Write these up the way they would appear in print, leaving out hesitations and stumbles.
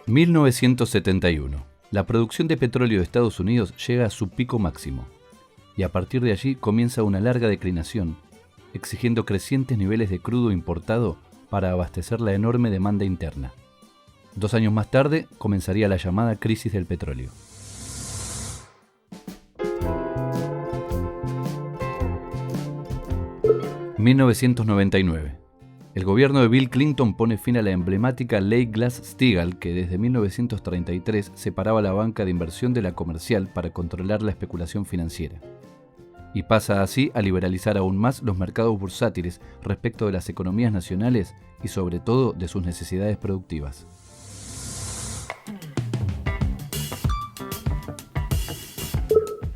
...1971... La producción de petróleo de Estados Unidos llega a su pico máximo. Y a partir de allí comienza una larga declinación, exigiendo crecientes niveles de crudo importado para abastecer la enorme demanda interna. 2 años más tarde comenzaría la llamada crisis del petróleo. ...1999... El gobierno de Bill Clinton pone fin a la emblemática Ley Glass-Steagall que desde 1933 separaba la banca de inversión de la comercial para controlar la especulación financiera. Y pasa así a liberalizar aún más los mercados bursátiles respecto de las economías nacionales y sobre todo de sus necesidades productivas.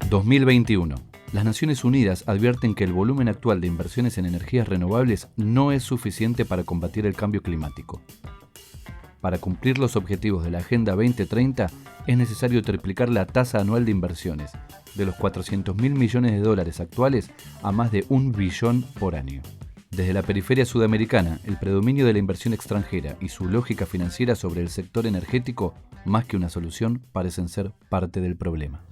...2021... Las Naciones Unidas advierten que el volumen actual de inversiones en energías renovables no es suficiente para combatir el cambio climático. Para cumplir los objetivos de la Agenda 2030 es necesario triplicar la tasa anual de inversiones, de los $400.000 millones actuales a más de $1 billón por año. Desde la periferia sudamericana, el predominio de la inversión extranjera y su lógica financiera sobre el sector energético, más que una solución, parecen ser parte del problema.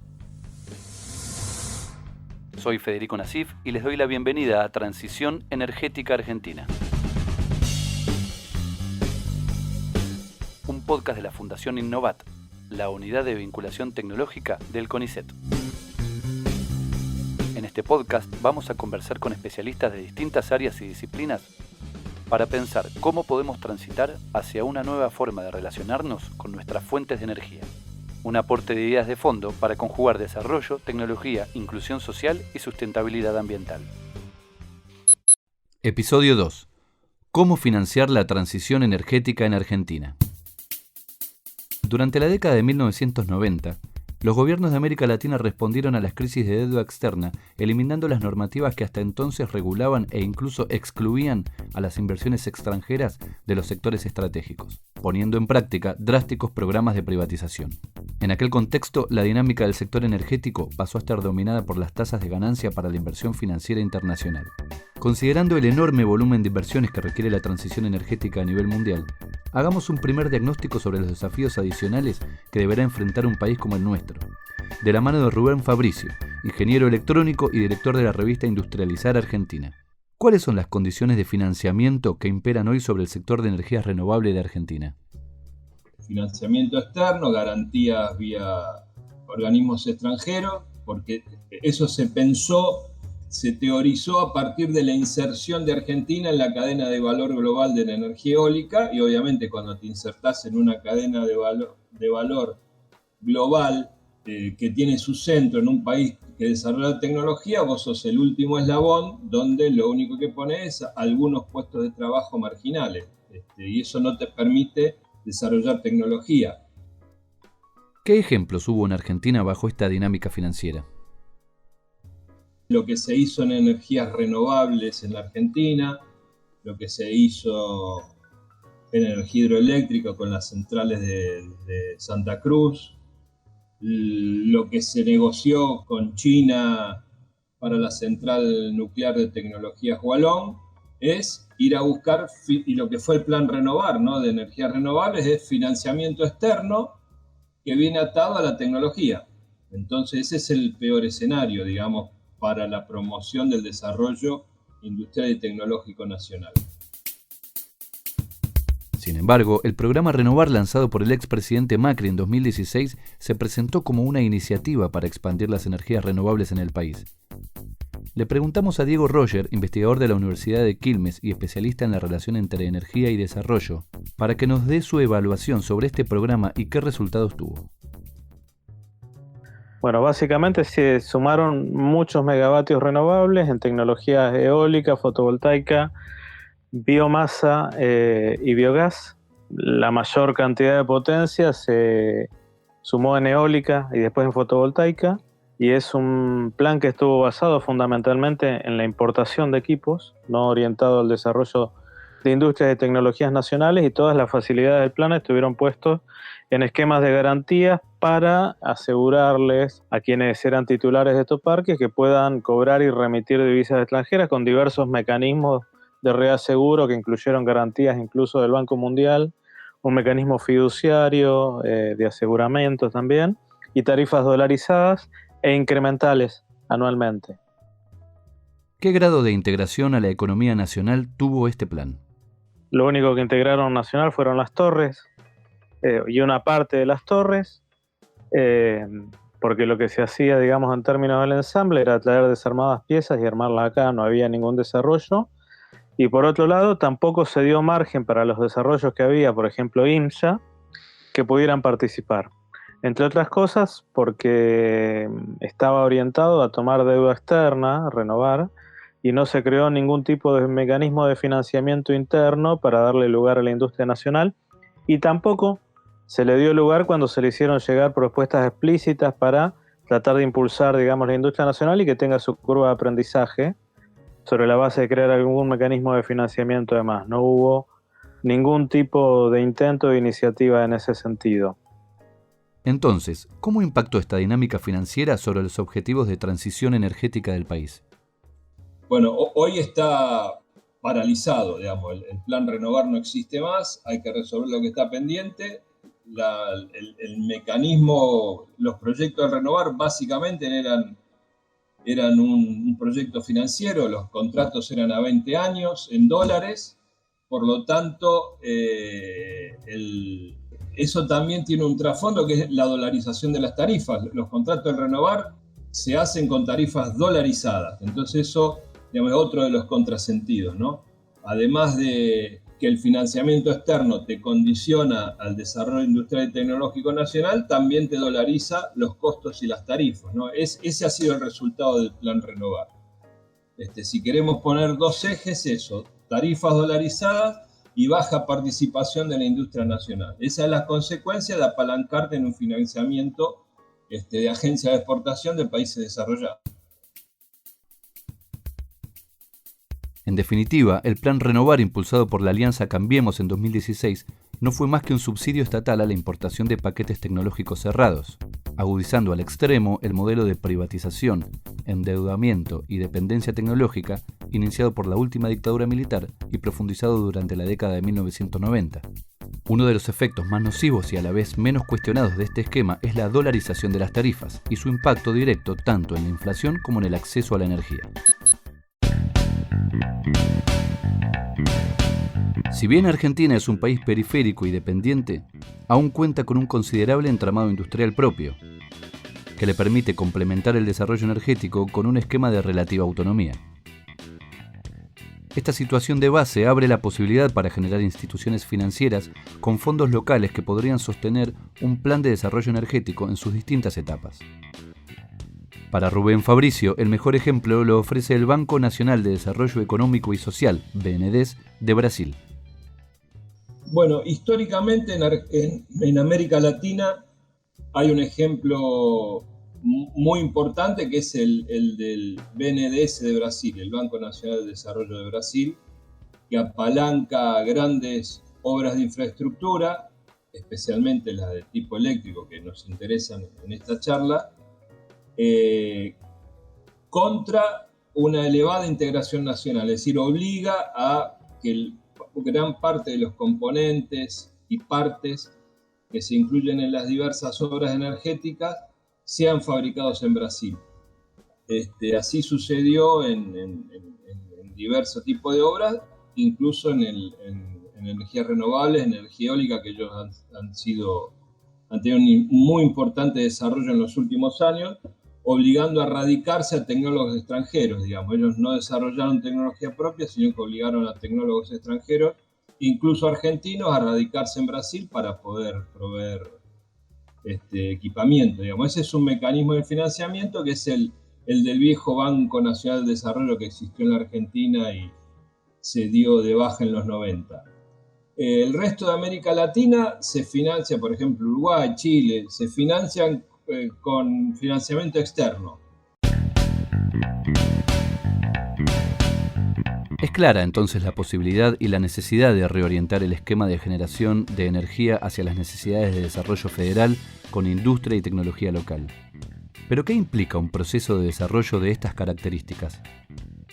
Soy Federico Nasif y les doy la bienvenida a Transición Energética Argentina. Un podcast de la Fundación Innovat, la unidad de vinculación tecnológica del CONICET. En este podcast vamos a conversar con especialistas de distintas áreas y disciplinas para pensar cómo podemos transitar hacia una nueva forma de relacionarnos con nuestras fuentes de energía. Un aporte de ideas de fondo para conjugar desarrollo, tecnología, inclusión social y sustentabilidad ambiental. Episodio 2. ¿Cómo financiar la transición energética en Argentina? Durante la década de 1990, los gobiernos de América Latina respondieron a las crisis de deuda externa, eliminando las normativas que hasta entonces regulaban e incluso excluían a las inversiones extranjeras de los sectores estratégicos, poniendo en práctica drásticos programas de privatización. En aquel contexto, la dinámica del sector energético pasó a estar dominada por las tasas de ganancia para la inversión financiera internacional. Considerando el enorme volumen de inversiones que requiere la transición energética a nivel mundial, hagamos un primer diagnóstico sobre los desafíos adicionales que deberá enfrentar un país como el nuestro. De la mano de Rubén Fabricio, ingeniero electrónico y director de la revista Industrializar Argentina. ¿Cuáles son las condiciones de financiamiento que imperan hoy sobre el sector de energías renovables de Argentina? Financiamiento externo, garantías vía organismos extranjeros, porque eso se teorizó a partir de la inserción de Argentina en la cadena de valor global de la energía eólica, y obviamente cuando te insertás en una cadena de valor global que tiene su centro en un país que desarrolla tecnología, vos sos el último eslabón donde lo único que pones es algunos puestos de trabajo marginales, y eso no te permite desarrollar tecnología. ¿Qué ejemplos hubo en Argentina bajo esta dinámica financiera? Lo que se hizo en energías renovables en la Argentina, lo que se hizo en energía hidroeléctrica con las centrales de Santa Cruz, lo que se negoció con China para la central nuclear de tecnología Hualong, es ir a buscar, y lo que fue el plan Renovar, ¿no?, de energías renovables, es financiamiento externo que viene atado a la tecnología. Entonces ese es el peor escenario, digamos, para la promoción del desarrollo industrial y tecnológico nacional. Sin embargo, el programa Renovar lanzado por el expresidente Macri en 2016 se presentó como una iniciativa para expandir las energías renovables en el país. Le preguntamos a Diego Roger, investigador de la Universidad de Quilmes y especialista en la relación entre energía y desarrollo, para que nos dé su evaluación sobre este programa y qué resultados tuvo. Bueno, básicamente se sumaron muchos megavatios renovables en tecnologías eólica, fotovoltaica, biomasa y biogás. La mayor cantidad de potencia se sumó en eólica y después en fotovoltaica, y es un plan que estuvo basado fundamentalmente en la importación de equipos, no orientado al desarrollo de industrias y tecnologías nacionales, y todas las facilidades del plan estuvieron puestos en esquemas de garantías para asegurarles a quienes eran titulares de estos parques que puedan cobrar y remitir divisas extranjeras con diversos mecanismos de reaseguro que incluyeron garantías incluso del Banco Mundial, un mecanismo fiduciario de aseguramiento también, y tarifas dolarizadas e incrementales anualmente. ¿Qué grado de integración a la economía nacional tuvo este plan? Lo único que integraron nacional fueron las torres y una parte de las torres, porque lo que se hacía, digamos, en términos del ensamble era traer desarmadas piezas y armarlas acá, no había ningún desarrollo. Y por otro lado, tampoco se dio margen para los desarrollos que había, por ejemplo, IMSA, que pudieran participar. Entre otras cosas, porque estaba orientado a tomar deuda externa, a renovar, y no se creó ningún tipo de mecanismo de financiamiento interno para darle lugar a la industria nacional, y tampoco se le dio lugar cuando se le hicieron llegar propuestas explícitas para tratar de impulsar, digamos, la industria nacional y que tenga su curva de aprendizaje sobre la base de crear algún mecanismo de financiamiento. Además, no hubo ningún tipo de intento de iniciativa en ese sentido. Entonces, ¿cómo impactó esta dinámica financiera sobre los objetivos de transición energética del país? Bueno, hoy está paralizado, digamos, el plan Renovar no existe más, hay que resolver lo que está pendiente. El mecanismo, los proyectos de Renovar básicamente eran un proyecto financiero, los contratos eran a 20 años en dólares, por lo tanto, eso también tiene un trasfondo que es la dolarización de las tarifas. Los contratos de Renovar se hacen con tarifas dolarizadas, entonces eso, digamos, es otro de los contrasentidos, ¿no? Además de que el financiamiento externo te condiciona al desarrollo industrial y tecnológico nacional, también te dolariza los costos y las tarifas, ¿no? Ese ha sido el resultado del plan Renovar. Si queremos poner dos ejes, eso, tarifas dolarizadas y baja participación de la industria nacional. Esa es la consecuencia de apalancarte en un financiamiento de agencias de exportación de países desarrollados. En definitiva, el plan Renovar impulsado por la Alianza Cambiemos en 2016 no fue más que un subsidio estatal a la importación de paquetes tecnológicos cerrados, agudizando al extremo el modelo de privatización, endeudamiento y dependencia tecnológica iniciado por la última dictadura militar y profundizado durante la década de 1990. Uno de los efectos más nocivos y a la vez menos cuestionados de este esquema es la dolarización de las tarifas y su impacto directo tanto en la inflación como en el acceso a la energía. Si bien Argentina es un país periférico y dependiente, aún cuenta con un considerable entramado industrial propio, que le permite complementar el desarrollo energético con un esquema de relativa autonomía. Esta situación de base abre la posibilidad para generar instituciones financieras con fondos locales que podrían sostener un plan de desarrollo energético en sus distintas etapas. Para Rubén Fabricio, el mejor ejemplo lo ofrece el Banco Nacional de Desarrollo Económico y Social, BNDES, de Brasil. Bueno, históricamente en América Latina hay un ejemplo muy importante que es el del BNDES de Brasil, el Banco Nacional de Desarrollo de Brasil, que apalanca grandes obras de infraestructura, especialmente las de tipo eléctrico que nos interesan en esta charla, contra una elevada integración nacional, es decir, obliga a que gran parte de los componentes y partes que se incluyen en las diversas obras energéticas sean fabricados en Brasil. Así sucedido en diversos tipos de obras, incluso en energías renovables, energía eólica, que ellos han tenido un muy importante desarrollo en los últimos años, obligando a radicarse a tecnólogos extranjeros, digamos. Ellos no desarrollaron tecnología propia, sino que obligaron a tecnólogos extranjeros, incluso argentinos, a radicarse en Brasil para poder proveer equipamiento, digamos. Ese es un mecanismo de financiamiento que es el del viejo Banco Nacional de Desarrollo que existió en la Argentina y se dio de baja en los 90. El resto de América Latina se financia, por ejemplo, Uruguay, Chile, se financian con financiamiento externo. Es clara entonces la posibilidad y la necesidad de reorientar el esquema de generación de energía hacia las necesidades de desarrollo federal con industria y tecnología local. ¿Pero qué implica un proceso de desarrollo de estas características?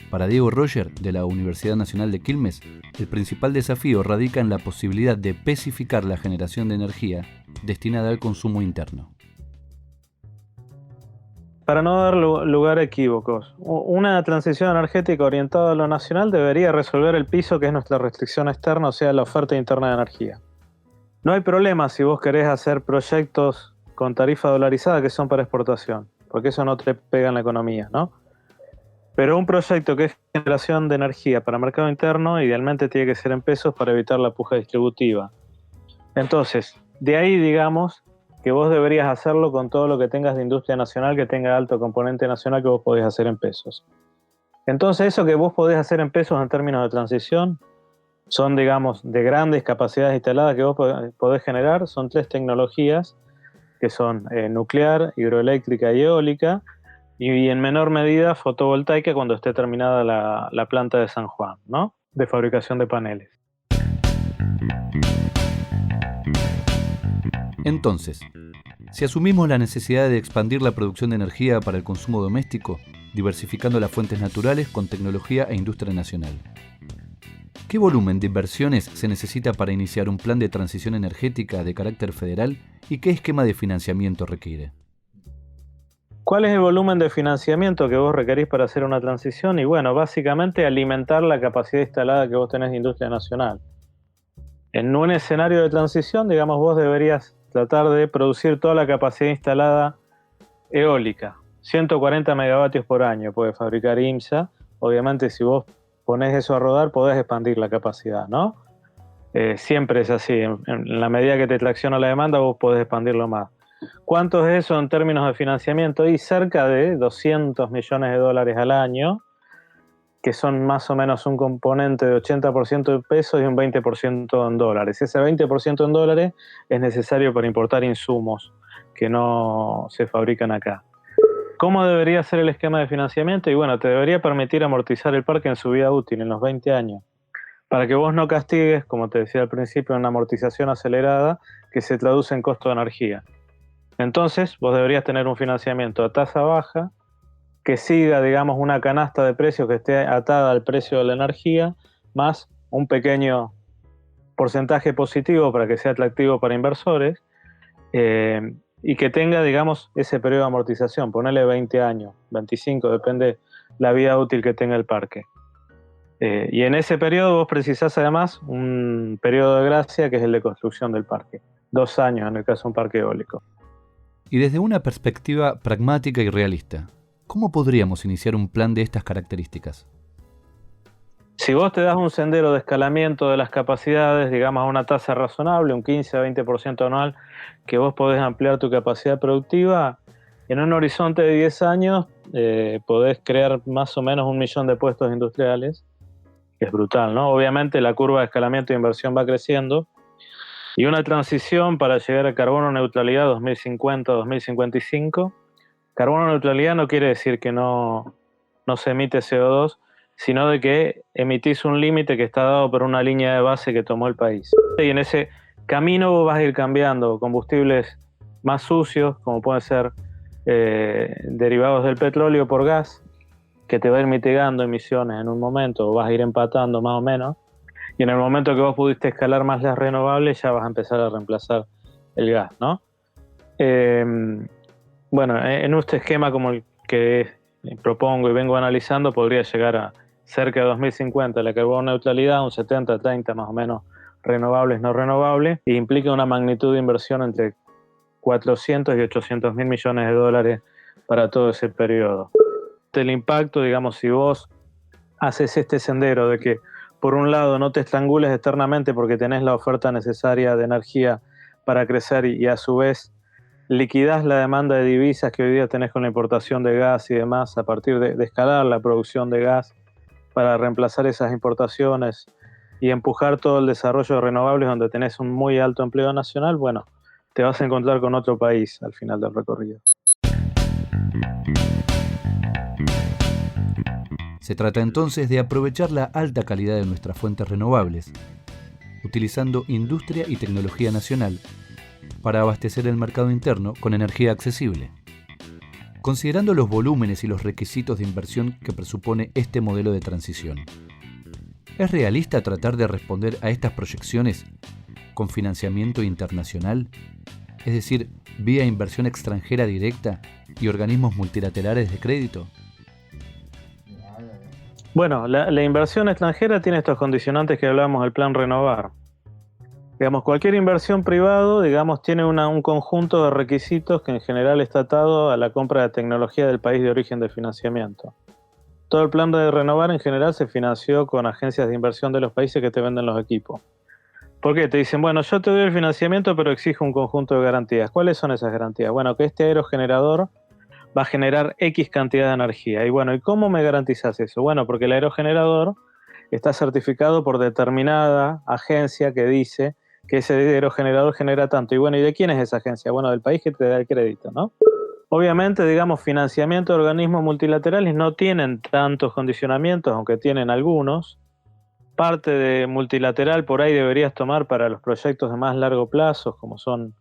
Para Diego Roger, de la Universidad Nacional de Quilmes, el principal desafío radica en la posibilidad de especificar la generación de energía destinada al consumo interno. Para no dar lugar a equívocos, una transición energética orientada a lo nacional debería resolver el piso que es nuestra restricción externa, o sea, la oferta interna de energía. No hay problema si vos querés hacer proyectos con tarifa dolarizada que son para exportación, porque eso no te pega en la economía, ¿no? Pero un proyecto que es generación de energía para mercado interno, idealmente tiene que ser en pesos para evitar la puja distributiva. Entonces, de ahí digamos que vos deberías hacerlo con todo lo que tengas de industria nacional, que tenga alto componente nacional, que vos podés hacer en pesos. Entonces, eso que vos podés hacer en pesos en términos de transición, son, digamos, de grandes capacidades instaladas que vos podés generar, son 3 tecnologías, que son nuclear, hidroeléctrica y eólica, y en menor medida fotovoltaica cuando esté terminada la planta de San Juan, ¿no? De fabricación de paneles. Entonces, si asumimos la necesidad de expandir la producción de energía para el consumo doméstico, diversificando las fuentes naturales con tecnología e industria nacional, ¿qué volumen de inversiones se necesita para iniciar un plan de transición energética de carácter federal y qué esquema de financiamiento requiere? ¿Cuál es el volumen de financiamiento que vos requerís para hacer una transición? Y bueno, básicamente alimentar la capacidad instalada que vos tenés de industria nacional. En un escenario de transición, digamos, vos deberías tratar de producir toda la capacidad instalada eólica. 140 megavatios por año puede fabricar IMSA. Obviamente, si vos ponés eso a rodar, podés expandir la capacidad, ¿no? Siempre es así. En la medida que te tracciona la demanda, vos podés expandirlo más. ¿Cuánto es eso en términos de financiamiento? Y cerca de 200 millones de dólares al año, que son más o menos un componente de 80% de pesos y un 20% en dólares. Ese 20% en dólares es necesario para importar insumos que no se fabrican acá. ¿Cómo debería ser el esquema de financiamiento? Y bueno, te debería permitir amortizar el parque en su vida útil, en los 20 años, para que vos no castigues, como te decía al principio, una amortización acelerada que se traduce en costo de energía. Entonces, vos deberías tener un financiamiento a tasa baja, que siga, digamos, una canasta de precios que esté atada al precio de la energía, más un pequeño porcentaje positivo para que sea atractivo para inversores, y que tenga, digamos, ese periodo de amortización, ponele 20 años, 25, depende la vida útil que tenga el parque. Y en ese periodo vos precisás además un periodo de gracia que es el de construcción del parque, 2 años en el caso de un parque eólico. Y desde una perspectiva pragmática y realista, ¿cómo podríamos iniciar un plan de estas características? Si vos te das un sendero de escalamiento de las capacidades, digamos a una tasa razonable, un 15 a 20% anual, que vos podés ampliar tu capacidad productiva, en un horizonte de 10 años podés crear más o menos 1 millón de puestos industriales, que es brutal, ¿no? Obviamente la curva de escalamiento de inversión va creciendo, y una transición para llegar a carbono neutralidad 2050-2055. Carbono neutralidad no quiere decir que no se emite CO2, sino de que emitís un límite que está dado por una línea de base que tomó el país. Y en ese camino vos vas a ir cambiando combustibles más sucios, como pueden ser derivados del petróleo por gas, que te va a ir mitigando emisiones en un momento, o vas a ir empatando más o menos, y en el momento que vos pudiste escalar más las renovables, ya vas a empezar a reemplazar el gas, ¿no? Bueno, en este esquema como el que propongo y vengo analizando, podría llegar a cerca de 2050 la carbono neutralidad, un 70-30 más o menos renovables, no renovables, y implica una magnitud de inversión entre 400 y 800 mil millones de dólares para todo ese periodo. El impacto, digamos, si vos haces este sendero de que por un lado no te estrangules externamente porque tenés la oferta necesaria de energía para crecer y a su vez liquidás la demanda de divisas que hoy día tenés con la importación de gas y demás a partir de escalar la producción de gas para reemplazar esas importaciones y empujar todo el desarrollo de renovables donde tenés un muy alto empleo nacional, bueno, te vas a encontrar con otro país al final del recorrido. Se trata entonces de aprovechar la alta calidad de nuestras fuentes renovables, utilizando industria y tecnología nacional para abastecer el mercado interno con energía accesible. Considerando los volúmenes y los requisitos de inversión que presupone este modelo de transición, ¿es realista tratar de responder a estas proyecciones con financiamiento internacional? Es decir, vía inversión extranjera directa y organismos multilaterales de crédito. Bueno, la inversión extranjera tiene estos condicionantes que hablábamos del plan Renovar. Digamos, cualquier inversión privado, digamos, tiene un conjunto de requisitos que en general está atado a la compra de tecnología del país de origen de financiamiento. Todo el plan de Renovar en general se financió con agencias de inversión de los países que te venden los equipos. ¿Por qué? Te dicen, bueno, yo te doy el financiamiento, pero exijo un conjunto de garantías. ¿Cuáles son esas garantías? Bueno, que este aerogenerador va a generar X cantidad de energía. Y bueno, ¿y cómo me garantizas eso? Bueno, porque el aerogenerador está certificado por determinada agencia que dice que ese aerogenerador genera tanto. Y bueno, ¿y de quién es esa agencia? Bueno, del país que te da el crédito, ¿no? Obviamente, digamos, financiamiento de organismos multilaterales no tienen tantos condicionamientos, aunque tienen algunos. Parte de multilateral por ahí deberías tomar para los proyectos de más largo plazo, como son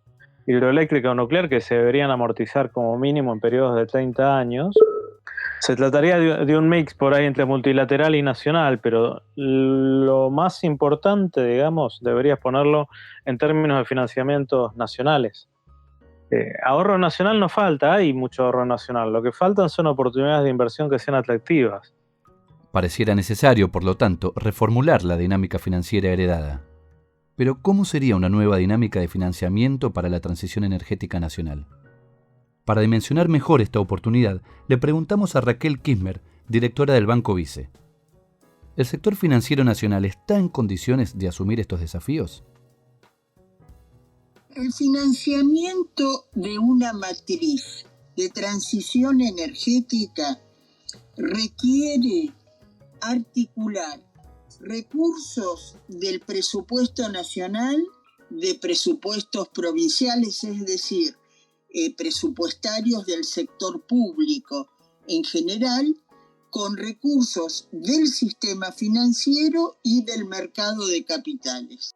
hidroeléctrica o nuclear, que se deberían amortizar como mínimo en periodos de 30 años. Se trataría de un mix por ahí entre multilateral y nacional, pero lo más importante, digamos, deberías ponerlo en términos de financiamientos nacionales. Ahorro nacional no falta, hay mucho ahorro nacional. Lo que faltan son oportunidades de inversión que sean atractivas. Pareciera necesario, por lo tanto, reformular la dinámica financiera heredada. Pero, ¿cómo sería una nueva dinámica de financiamiento para la transición energética nacional? Para dimensionar mejor esta oportunidad, le preguntamos a Raquel Kismer, directora del Banco Vice. ¿El sector financiero nacional está en condiciones de asumir estos desafíos? El financiamiento de una matriz de transición energética requiere articular recursos del presupuesto nacional, de presupuestos provinciales, es decir, presupuestarios del sector público en general, con recursos del sistema financiero y del mercado de capitales.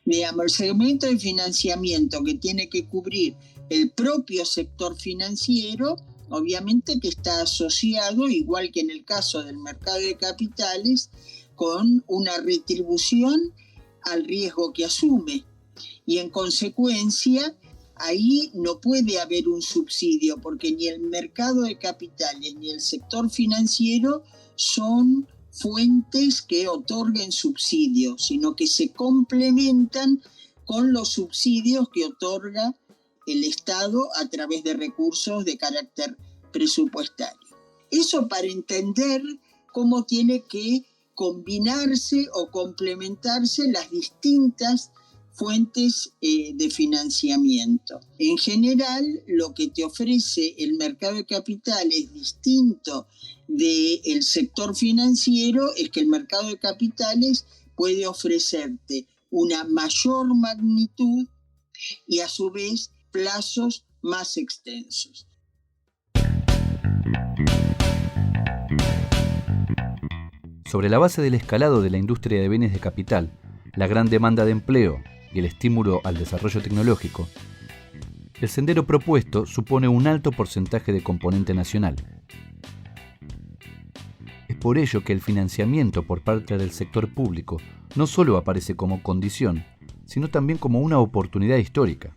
Digamos, el segmento de financiamiento que tiene que cubrir el propio sector financiero, obviamente que está asociado, igual que en el caso del mercado de capitales, con una retribución al riesgo que asume. Y en consecuencia, ahí no puede haber un subsidio, porque ni el mercado de capitales ni el sector financiero son fuentes que otorguen subsidios, sino que se complementan con los subsidios que otorga el Estado a través de recursos de carácter presupuestario. Eso para entender cómo tiene que combinarse o complementarse las distintas fuentes de financiamiento. En general, lo que te ofrece el mercado de capitales distinto del sector financiero es que el mercado de capitales puede ofrecerte una mayor magnitud y a su vez plazos más extensos. Sobre la base del escalado de la industria de bienes de capital, la gran demanda de empleo y el estímulo al desarrollo tecnológico, el sendero propuesto supone un alto porcentaje de componente nacional. Es por ello que el financiamiento por parte del sector público no solo aparece como condición, sino también como una oportunidad histórica.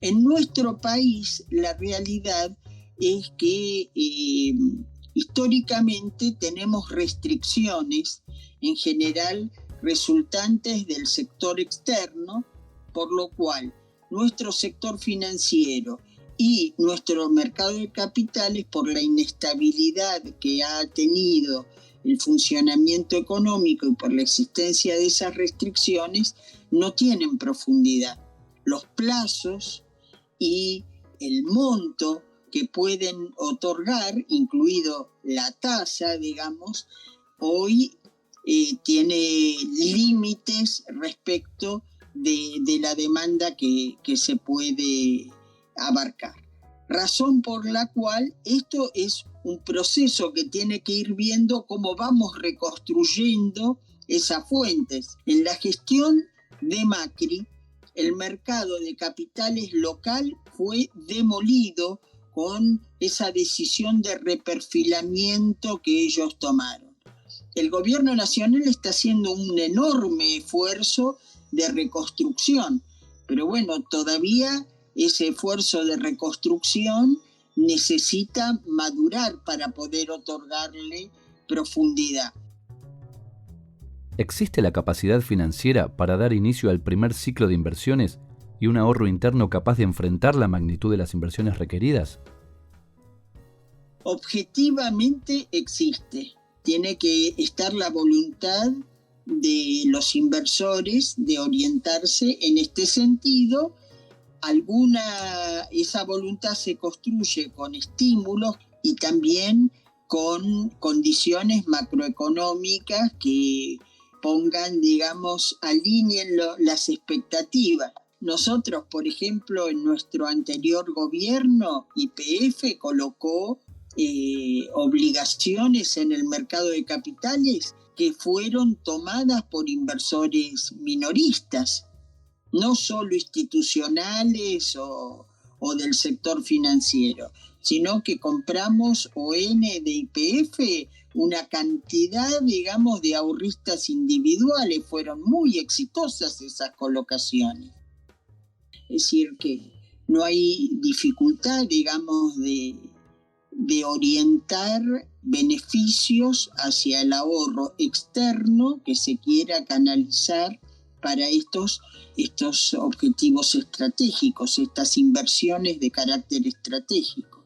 En nuestro país, la realidad es que históricamente tenemos restricciones, en general resultantes del sector externo, por lo cual nuestro sector financiero y nuestro mercado de capitales, por la inestabilidad que ha tenido el funcionamiento económico y por la existencia de esas restricciones, no tienen profundidad. Los plazos y el monto que pueden otorgar, incluido la tasa, digamos, hoy tiene límites respecto de la demanda que se puede abarcar. Razón por la cual esto es un proceso que tiene que ir viendo cómo vamos reconstruyendo esas fuentes. En la gestión de Macri, el mercado de capitales local fue demolido con esa decisión de reperfilamiento que ellos tomaron. El gobierno nacional está haciendo un enorme esfuerzo de reconstrucción, pero bueno, todavía ese esfuerzo de reconstrucción necesita madurar para poder otorgarle profundidad. ¿Existe la capacidad financiera para dar inicio al primer ciclo de inversiones y un ahorro interno capaz de enfrentar la magnitud de las inversiones requeridas? Objetivamente existe. Tiene que estar la voluntad de los inversores de orientarse en este sentido. Esa voluntad se construye con estímulos y también con condiciones macroeconómicas que pongan, alineen las expectativas. Nosotros, por ejemplo, en nuestro anterior gobierno, YPF colocó obligaciones en el mercado de capitales que fueron tomadas por inversores minoristas, no solo institucionales o del sector financiero, sino que compramos ON de YPF una cantidad, de ahorristas individuales. Fueron muy exitosas esas colocaciones. Es decir, que no hay dificultad, de orientar beneficios hacia el ahorro externo que se quiera canalizar para estos objetivos estratégicos, estas inversiones de carácter estratégico.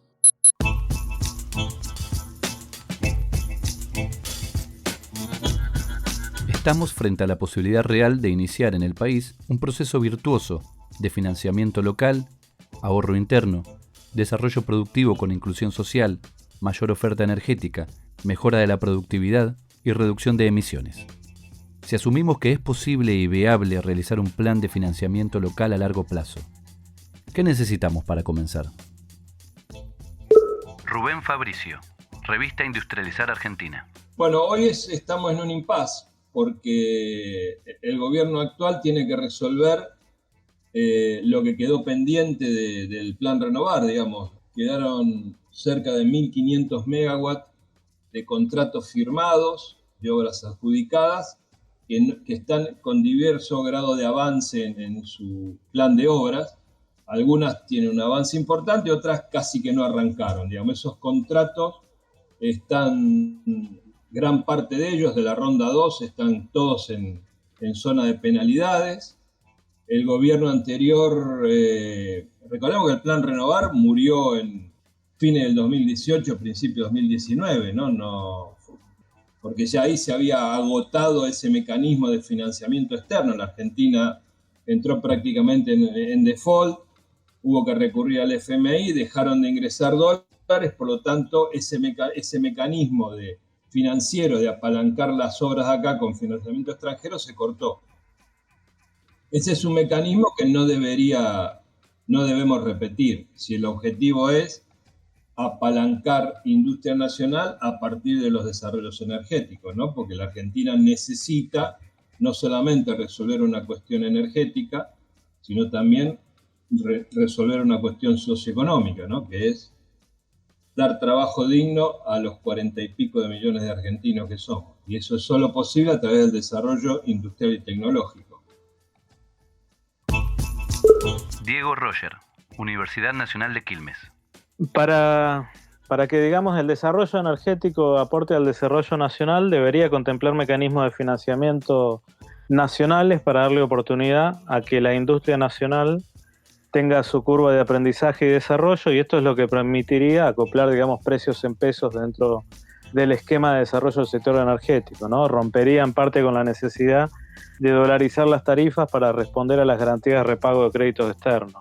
Estamos frente a la posibilidad real de iniciar en el país un proceso virtuoso de financiamiento local, ahorro interno, desarrollo productivo con inclusión social, mayor oferta energética, mejora de la productividad y reducción de emisiones. Si asumimos que es posible y viable realizar un plan de financiamiento local a largo plazo, ¿qué necesitamos para comenzar? Rubén Fabricio, Revista Industrializar Argentina. Bueno, hoy estamos en un impasse porque el gobierno actual tiene que resolver lo que quedó pendiente del plan Renovar, Quedaron cerca de 1.500 megawatts de contratos firmados, de obras adjudicadas, que están con diverso grado de avance en su plan de obras. Algunas tienen un avance importante, otras casi que no arrancaron. Esos contratos están, gran parte de ellos, de la ronda 2, están todos en zona de penalidades. El gobierno anterior, recordemos que el plan Renovar murió en fines del 2018, principios del 2019, porque ya ahí se había agotado ese mecanismo de financiamiento externo. La Argentina entró prácticamente en default, hubo que recurrir al FMI, dejaron de ingresar dólares, por lo tanto ese mecanismo financiero de apalancar las obras de acá con financiamiento extranjero se cortó. Ese es un mecanismo que no debemos repetir, si el objetivo es apalancar industria nacional a partir de los desarrollos energéticos, ¿no? Porque la Argentina necesita no solamente resolver una cuestión energética, sino también resolver una cuestión socioeconómica, ¿no? Que es dar trabajo digno a los 40 y pico de millones de argentinos que somos. Y eso es solo posible a través del desarrollo industrial y tecnológico. Diego Roger, Universidad Nacional de Quilmes. Para que, el desarrollo energético aporte al desarrollo nacional, debería contemplar mecanismos de financiamiento nacionales para darle oportunidad a que la industria nacional tenga su curva de aprendizaje y desarrollo, y esto es lo que permitiría acoplar, precios en pesos dentro del esquema de desarrollo del sector energético, ¿no? Rompería en parte con la necesidad de dolarizar las tarifas para responder a las garantías de repago de créditos externos.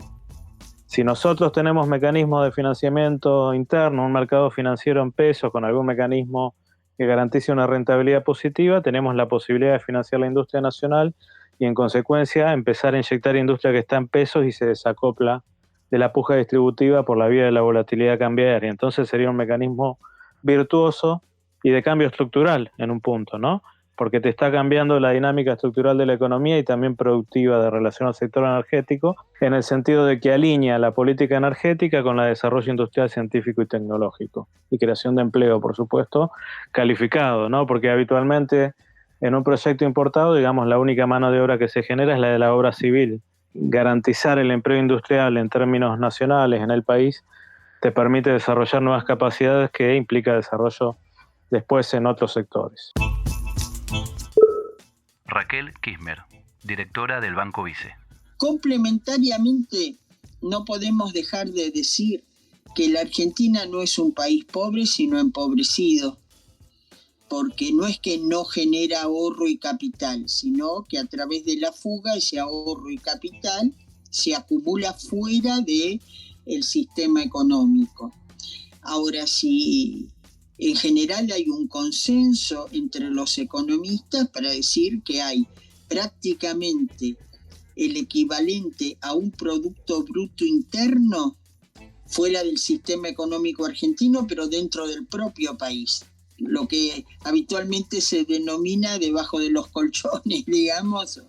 Si nosotros tenemos mecanismos de financiamiento interno, un mercado financiero en pesos con algún mecanismo que garantice una rentabilidad positiva, tenemos la posibilidad de financiar la industria nacional y en consecuencia empezar a inyectar industria que está en pesos y se desacopla de la puja distributiva por la vía de la volatilidad cambiaria. Entonces sería un mecanismo virtuoso y de cambio estructural en un punto, ¿no? porque te está cambiando la dinámica estructural de la economía y también productiva de relación al sector energético, en el sentido de que alinea la política energética con la de desarrollo industrial, científico y tecnológico, y creación de empleo, por supuesto, calificado, ¿no? Porque habitualmente en un proyecto importado, digamos, la única mano de obra que se genera es la de la obra civil. Garantizar el empleo industrial en términos nacionales en el país te permite desarrollar nuevas capacidades que implica desarrollo después en otros sectores. Raquel Kismer, directora del Banco Vice. Complementariamente, no podemos dejar de decir que la Argentina no es un país pobre, sino empobrecido, porque no es que no genera ahorro y capital, sino que a través de la fuga ese ahorro y capital se acumula fuera del sistema económico. Ahora, si en general hay un consenso entre los economistas para decir que hay prácticamente el equivalente a un Producto Bruto Interno fuera del sistema económico argentino, pero dentro del propio país, lo que habitualmente se denomina debajo de los colchones, digamos,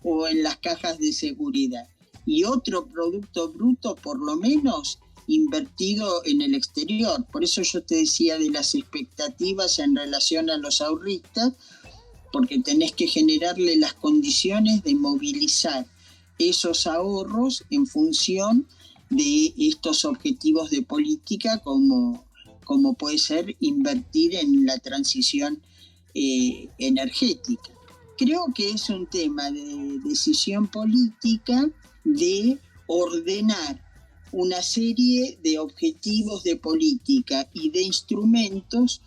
o en las cajas de seguridad. Y otro Producto Bruto, por lo menos, invertido en el exterior. Por eso yo te decía de las expectativas en relación a los ahorristas, porque tenés que generarle las condiciones de movilizar esos ahorros en función de estos objetivos de política, como puede ser invertir en la transición energética. Creo que es un tema de decisión política, de ordenar una serie de objetivos de política y de instrumentos,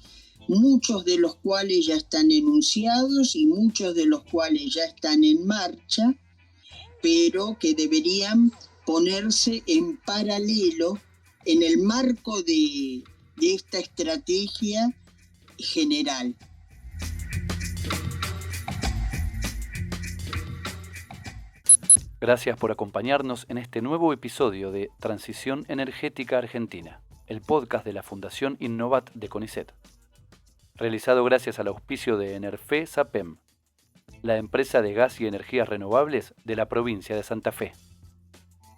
muchos de los cuales ya están enunciados y muchos de los cuales ya están en marcha, pero que deberían ponerse en paralelo en el marco de esta estrategia general. Gracias por acompañarnos en este nuevo episodio de Transición Energética Argentina, el podcast de la Fundación Innovat de CONICET. Realizado gracias al auspicio de Enerfe Sapem, la empresa de gas y energías renovables de la provincia de Santa Fe.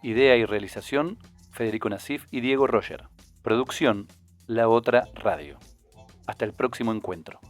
Idea y realización, Federico Nasif y Diego Roger. Producción, La Otra Radio. Hasta el próximo encuentro.